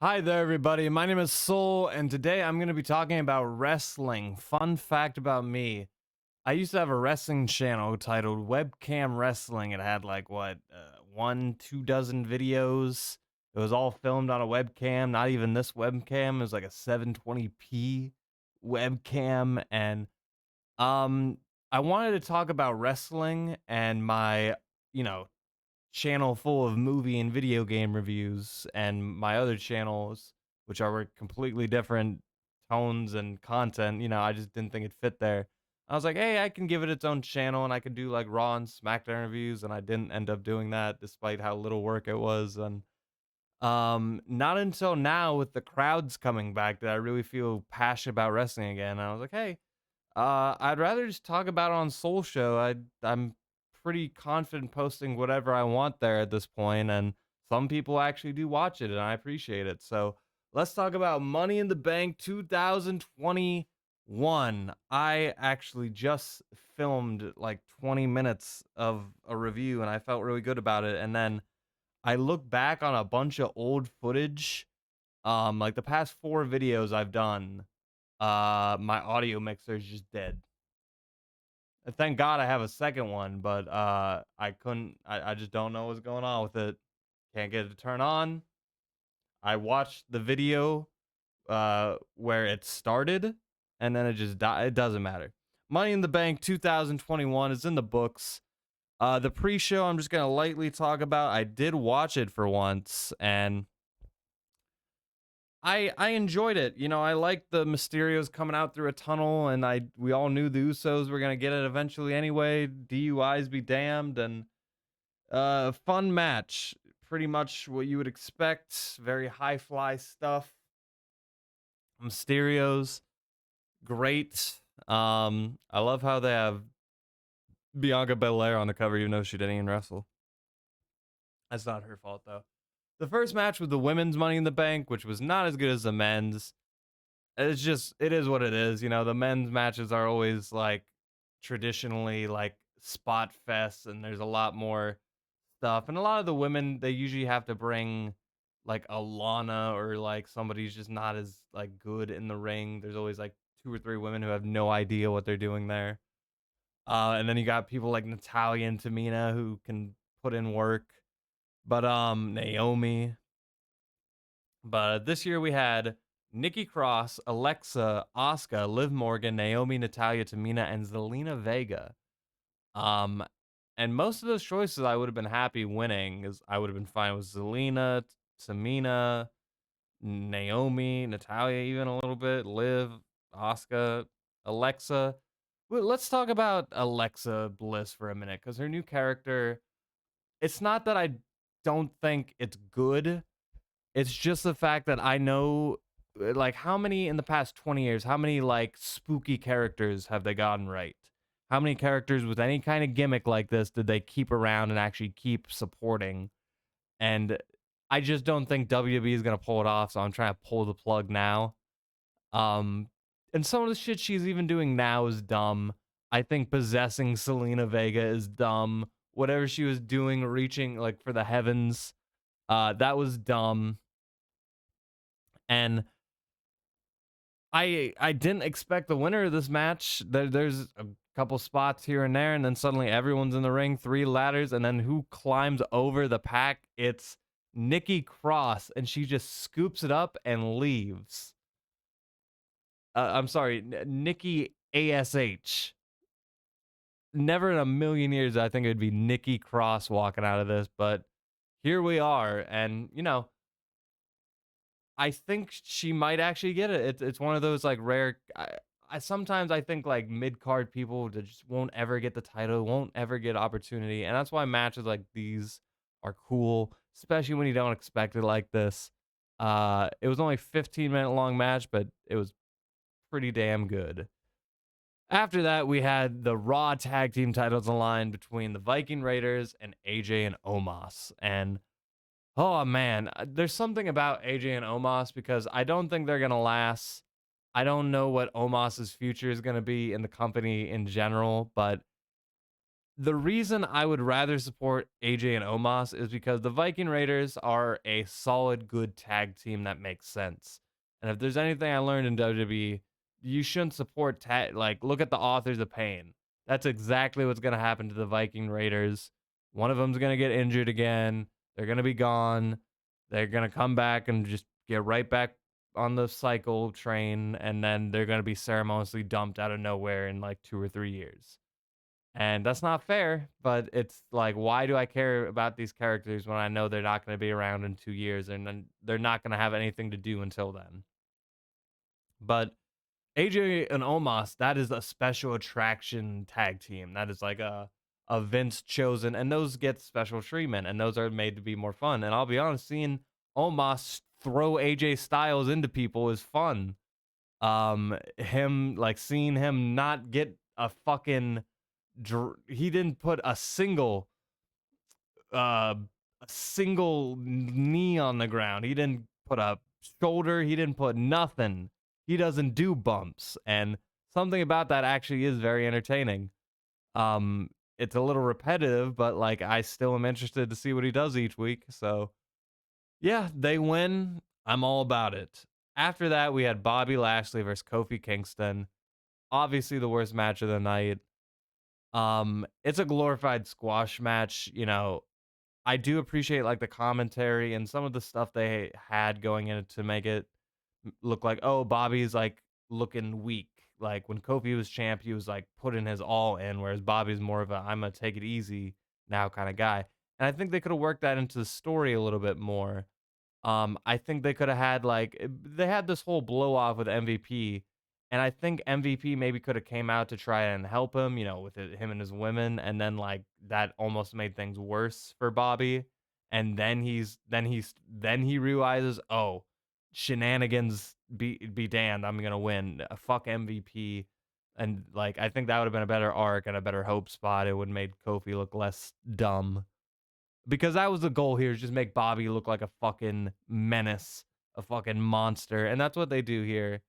Hi there, everybody. My name is Soul, and today I'm going to be talking about wrestling. Fun fact about me: I used to have a wrestling channel titled Webcam Wrestling. It had like one, 2 dozen videos. It was all filmed on a webcam. Not even this webcam. It was like a 720p webcam, and um, I wanted to talk about wrestling and my, you know, channel full of movie and video game reviews and my other channels, which are completely different tones and content. I just didn't think it fit there. I was like, hey, I can give it its own channel and I could do like Raw and SmackDown reviews, and I didn't end up doing that despite how little work it was. And not until now with the crowds coming back did I really feel passionate about wrestling again. And I was like, hey, I'd rather just talk about it on Solshow. I'm pretty confident posting whatever I want there at this point, and some people actually do watch it, and I appreciate it. So let's talk about Money in the Bank 2021. I actually just filmed like 20 minutes of a review, and I felt really good about it. And then I look back on a bunch of old footage, like the past 4 videos I've done. My audio mixer is just dead. Thank God I have a second one, but I couldn't. I just don't know what's going on with it. Can't get it to turn on. I watched the video where it started, and then it just died. It doesn't matter. Money in the Bank 2021 is in the books. The pre-show I'm just gonna lightly talk about. I did watch it for once, and I enjoyed it. I liked the Mysterios coming out through a tunnel, and we all knew the Usos were gonna get it eventually anyway. DUIs be damned, and fun match. Pretty much what you would expect. Very high fly stuff. Mysterios, great. I love how they have Bianca Belair on the cover, even though she didn't even wrestle. That's not her fault though. The first match was the women's Money in the Bank, which was not as good as the men's. It is what it is. The men's matches are always like traditionally like spot fests, and there's a lot more stuff. And a lot of the women, they usually have to bring like a Lana, or like somebody's just not as like good in the ring. There's always like 2 or 3 women who have no idea what they're doing there. And then you got people like Natalya and Tamina who can put in work. But Naomi. But this year we had Nikki Cross, Alexa, Asuka, Liv Morgan, Naomi, Natalya, Tamina, and Zelina Vega. Um, and most of those choices I would have been happy winning, because I would have been fine with Zelina, Tamina, Naomi, Natalya, even a little bit, Liv, Asuka, Alexa. Well, let's talk about Alexa Bliss for a minute, because her new character, it's not that I don't think it's good. It's just the fact that I know, like, how many in the past 20 years, how many, like, spooky characters have they gotten right? How many characters with any kind of gimmick like this did they keep around and actually keep supporting? And I just don't think WWE is going to pull it off, so I'm trying to pull the plug now. Um, and some of the shit she's even doing now is dumb. I think possessing Selena Vega is dumb. Whatever she was doing, reaching, like, for the heavens, that was dumb. And I didn't expect the winner of this match. There's a couple spots here and there, and then suddenly everyone's in the ring, 3 ladders, and then who climbs over the pack? It's Nikki Cross, and she just scoops it up and leaves. I'm sorry, Nikki ASH. Never in a million years I think it'd be Nikki Cross walking out of this, but here we are, and I think she might actually get it. It's one of those like rare. I sometimes I think like mid card people that just won't ever get the title, won't ever get opportunity, and that's why matches like these are cool, especially when you don't expect it like this. It was only 15-minute long match, but it was pretty damn good. After that, we had the Raw tag team titles aligned between the Viking Raiders and AJ and Omos, and oh man, there's something about AJ and Omos because I don't think they're gonna last. I don't know what Omos's future is gonna be in the company in general, but The reason I would rather support AJ and Omos is because the Viking Raiders are a solid, good tag team that makes sense. And if there's anything I learned in WWE, you shouldn't support tag. Like, look at the Authors of Pain. That's exactly what's gonna happen to the Viking Raiders. One of them's gonna get injured again. They're gonna be gone. They're gonna come back and just get right back on the cycle train, and then they're gonna be ceremoniously dumped out of nowhere in like 2 or 3 years. And that's not fair, but it's like, why do I care about these characters when I know they're not going to be around in 2 years and then they're not going to have anything to do until then? But AJ and Omos, that is a special attraction tag team. That is like a Vince chosen, and those get special treatment, and those are made to be more fun. And I'll be honest, seeing Omos throw AJ Styles into people is fun. Him like seeing him not get a fucking he didn't put uh a single knee on the ground. He didn't put a shoulder, he didn't put nothing. He doesn't do bumps, and something about that actually is very entertaining. Um it's a little repetitive, but like I still am interested to see what he does each week. So, yeah, they win. I'm all about it. After that, we had Bobby Lashley versus Kofi Kingston. Obviously the worst match of the night. It's a glorified squash match. I do appreciate like the commentary and some of the stuff they had going in it to make it look like, oh, Bobby's like looking weak. Like when Kofi was champ, he was like putting his all in, whereas Bobby's more of a I'm gonna take it easy now kind of guy. And I think they could have worked that into the story a little bit more. I think they could have had like they had this whole blow off with MVP, and I think MVP maybe could have came out to try and help him, with him and his women, and then like that almost made things worse for Bobby. And then he realizes, oh, shenanigans be damned, I'm gonna win. Fuck MVP. And like I think that would have been a better arc and a better hope spot. It would have made Kofi look less dumb. Because that was the goal here, is just make Bobby look like a fucking menace, a fucking monster. And that's what they do here.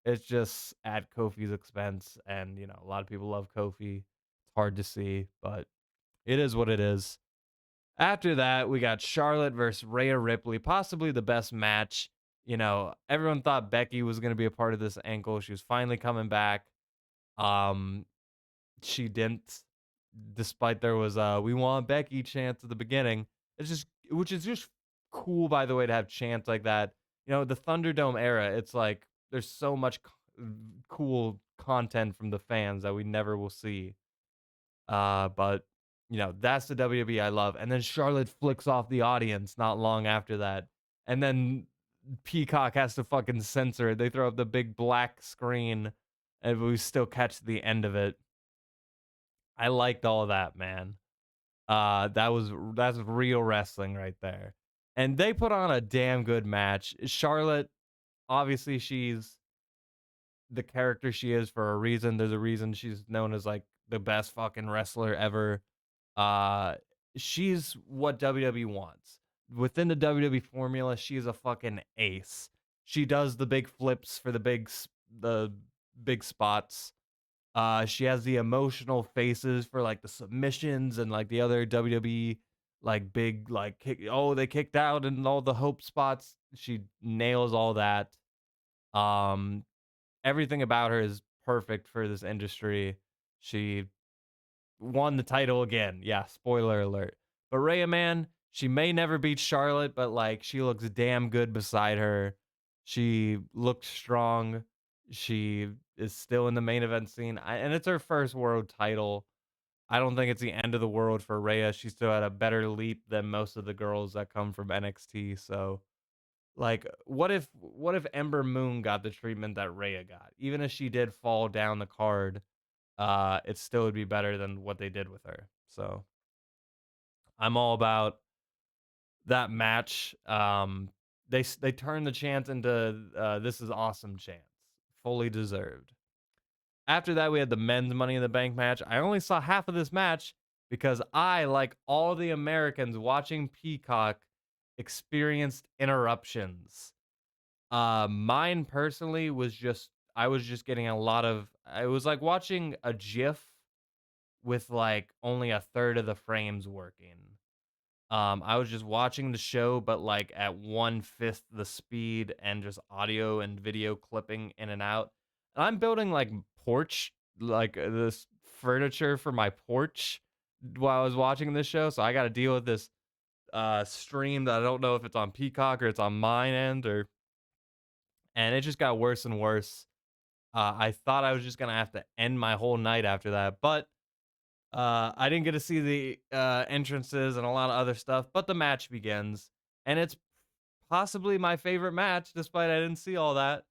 It's just at Kofi's expense. And, a lot of people love Kofi. It's hard to see, but it is what it is. After that, we got Charlotte versus Rhea Ripley, possibly the best match. Everyone thought Becky was going to be a part of this ankle. She was finally coming back. Um, she didn't, despite there was a "we want Becky" chants at the beginning. Which is just cool, by the way, to have chants like that. The Thunderdome era, it's like there's so much cool content from the fans that we never will see. But that's the WWE I love. And then Charlotte flicks off the audience not long after that, and then Peacock has to fucking censor it. They throw up the big black screen, and we still catch the end of it. I liked all of that, man. That's real wrestling right there. And they put on a damn good match. Charlotte, obviously she's the character she is for a reason. There's a reason she's known as like the best fucking wrestler ever. Uh she's what WWE wants. Within the WWE formula, she's a fucking ace. She does the big flips for the big spots. She has the emotional faces for like the submissions and like the other WWE like big like they kicked out and all the hope spots. She nails all that. Um, Everything about her is perfect for this industry. She won the title again. Yeah, spoiler alert. But Rhea, man, she may never beat Charlotte, but like she looks damn good beside her. She looks strong. She is still in the main event scene, and it's her first world title. I don't think it's the end of the world for Rhea. She still had a better leap than most of the girls that come from NXT. So, like, what if Ember Moon got the treatment that Rhea got? Even if she did fall down the card, it still would be better than what they did with her. So I'm all about that match. They turned the chance into this is awesome chance, fully deserved. After that, we had the men's Money in the Bank match. I only saw half of this match because I, like all the Americans watching Peacock, experienced interruptions. Mine personally was just I was just getting a lot of. It was like watching a GIF with like only a third of the frames working. I was just watching the show, but like at 1/5 the speed and just audio and video clipping in and out. And I'm building like porch, like this furniture for my porch while I was watching this show. So I got to deal with this stream that I don't know if it's on Peacock or it's on mine end and it just got worse and worse. I thought I was just gonna have to end my whole night after that, but I didn't get to see the entrances and a lot of other stuff. But the match begins, and it's possibly my favorite match, despite I didn't see all that.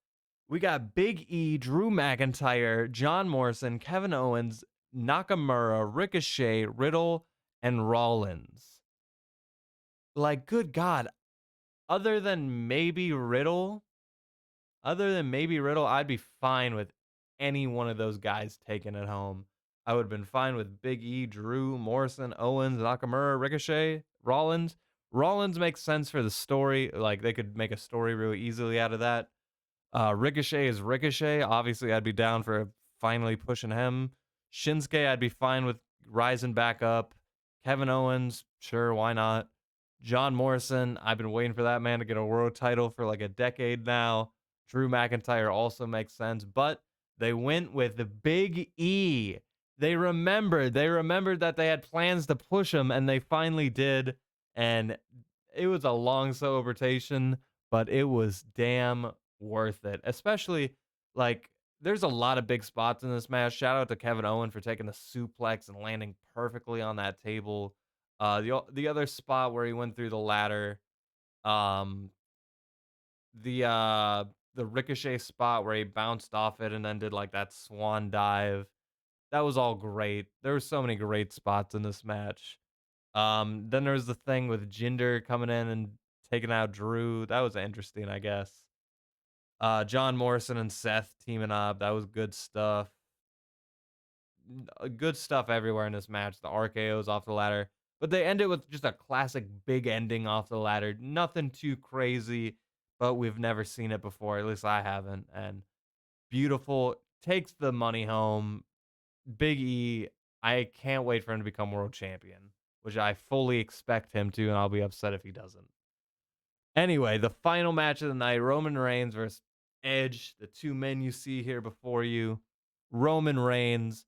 We got Big E, Drew McIntyre, John Morrison, Kevin Owens, Nakamura, Ricochet, Riddle, and Rollins. Like, good God, other than maybe Riddle, I'd be fine with any one of those guys taking it home. I would have been fine with Big E, Drew, Morrison, Owens, Nakamura, Ricochet, Rollins. Rollins makes sense for the story. Like, they could make a story really easily out of that. Ricochet is Ricochet. Obviously, I'd be down for finally pushing him. Shinsuke, I'd be fine with rising back up. Kevin Owens, sure, why not? John Morrison, I've been waiting for that man to get a world title for like a decade now. Drew McIntyre also makes sense, but they went with the Big E. They remembered that they had plans to push him, and they finally did. And it was a long celebration, but it was damn worth it. Especially like there's a lot of big spots in this match. Shout out to Kevin Owen for taking the suplex and landing perfectly on that table. The other spot where he went through the ladder, um, the uh the Ricochet spot where he bounced off it and then did like that swan dive. That was all great. There were so many great spots in this match. Then there's the thing with Jinder coming in and taking out Drew. That was interesting, I guess. John Morrison and Seth teaming up. That was good stuff. Good stuff everywhere in this match. The RKO's off the ladder. But they end it with just a classic big ending off the ladder. Nothing too crazy, but we've never seen it before. At least I haven't. And beautiful. Takes the money home. Big E, I can't wait for him to become world champion, which I fully expect him to, and I'll be upset if he doesn't. Anyway, the final match of the night, Roman Reigns versus Edge, the two men you see here before you. Roman Reigns,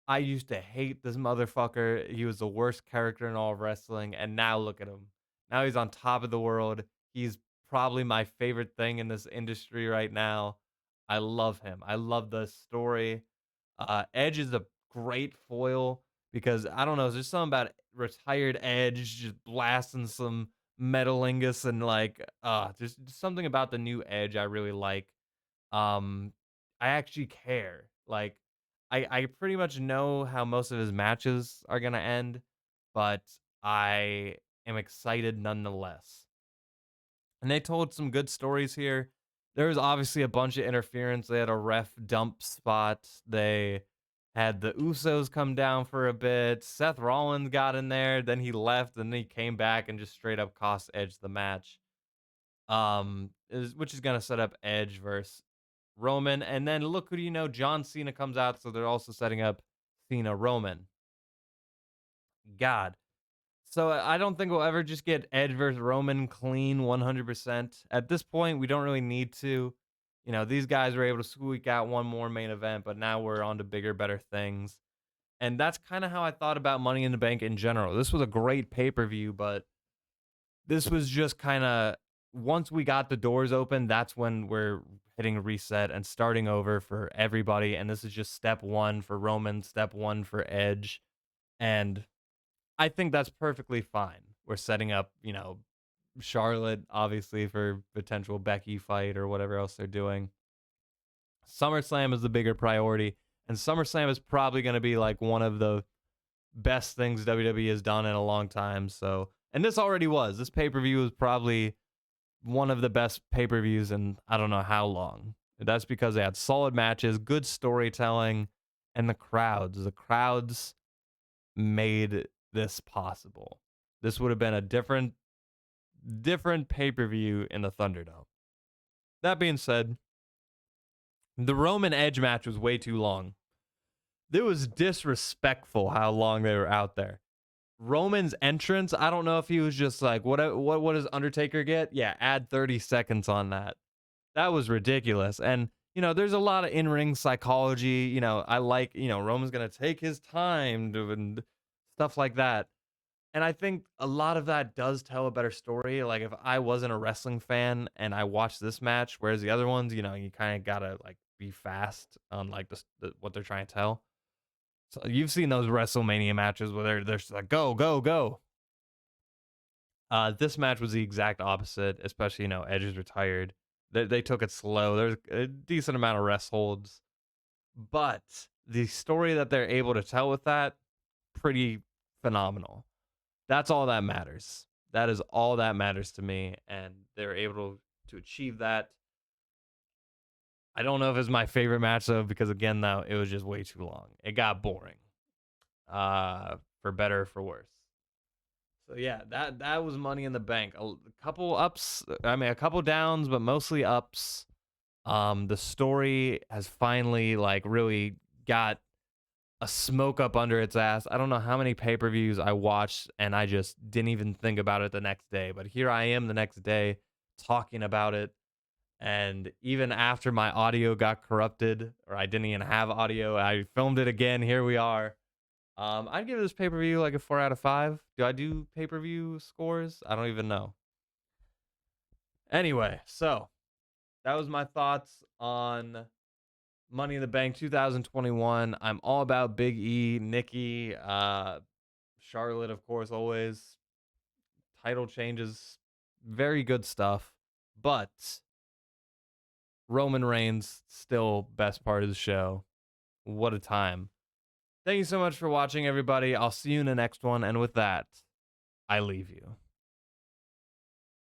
I used to hate this motherfucker. He was the worst character in all of wrestling, and now look at him. Now he's on top of the world. He's probably my favorite thing in this industry right now. I love him. I love the story. Edge is a great foil because I don't know, there's something about retired Edge just blasting some Metalingus and like there's something about the new Edge I really like. Um I actually care. Like I pretty much know how most of his matches are gonna end, but I am excited nonetheless. And they told some good stories here. There was obviously a bunch of interference. They had a ref dump spot. They had the Usos come down for a bit. Seth Rollins got in there, then he left, and then he came back and just straight up cost Edge the match. Which is gonna set up Edge versus Roman. And then look who do you know? John Cena comes out, so they're also setting up Cena Roman. God. So I don't think we'll ever just get Edge versus Roman clean 100%. At this point, we don't really need to. You know, these guys were able to squeak out one more main event, but now we're on to bigger, better things. And that's kind of how I thought about Money in the Bank in general. This was a great pay-per-view, but this was just kind of once we got the doors open, that's when we're hitting reset and starting over for everybody. And this is just step one for Roman, step one for Edge. And I think that's perfectly fine. We're setting up, you know, Charlotte, obviously, for potential Becky fight or whatever else they're doing. SummerSlam is the bigger priority, and SummerSlam is probably going to be like one of the best things WWE has done in a long time. So, and this already was. This pay-per-view was probably one of the best pay-per-views in I don't know how long. That's because they had solid matches, good storytelling, and the crowds. The crowds made this possible. This would have been a different pay-per-view in the Thunderdome. That being said, the Roman Edge match was way too long. it was disrespectful how long they were out there. Roman's entrance, I don't know if he was just like, what does Undertaker get? Yeah, add 30 seconds on that. That was ridiculous. And, there's a lot of in-ring psychology. I like, Roman's going to take his time and stuff like that. And I think a lot of that does tell a better story. Like if I wasn't a wrestling fan and I watched this match, whereas the other ones, you kind of got to like be fast on like what they're trying to tell. So you've seen those WrestleMania matches where they're just like, go, go, go. This match was the exact opposite, especially, Edge is retired. They took it slow. There's a decent amount of rest holds. But the story that they're able to tell with that, pretty phenomenal. That's all that matters. That is all that matters to me. And they're able to achieve that. I don't know if it's my favorite match, though, because, again, though, it was just way too long. It got boring. For better or for worse. So yeah, that was Money in the Bank. A couple ups, a couple downs, but mostly ups. The story has finally like really got a smoke up under its ass. I don't know how many pay-per-views I watched and I just didn't even think about it the next day. But here I am the next day talking about it. And even after my audio got corrupted, or I didn't even have audio, I filmed it again. Here we are. I'd give this pay-per-view like a 4 out of 5. Do I do pay-per-view scores? I don't even know. Anyway, so that was my thoughts on Money in the Bank 2021. I'm all about Big E, Nikki, Charlotte, of course, always. Title changes, very good stuff. But Roman Reigns, still best part of the show. What a time. Thank you so much for watching, everybody. I'll see you in the next one. And with that, I leave you.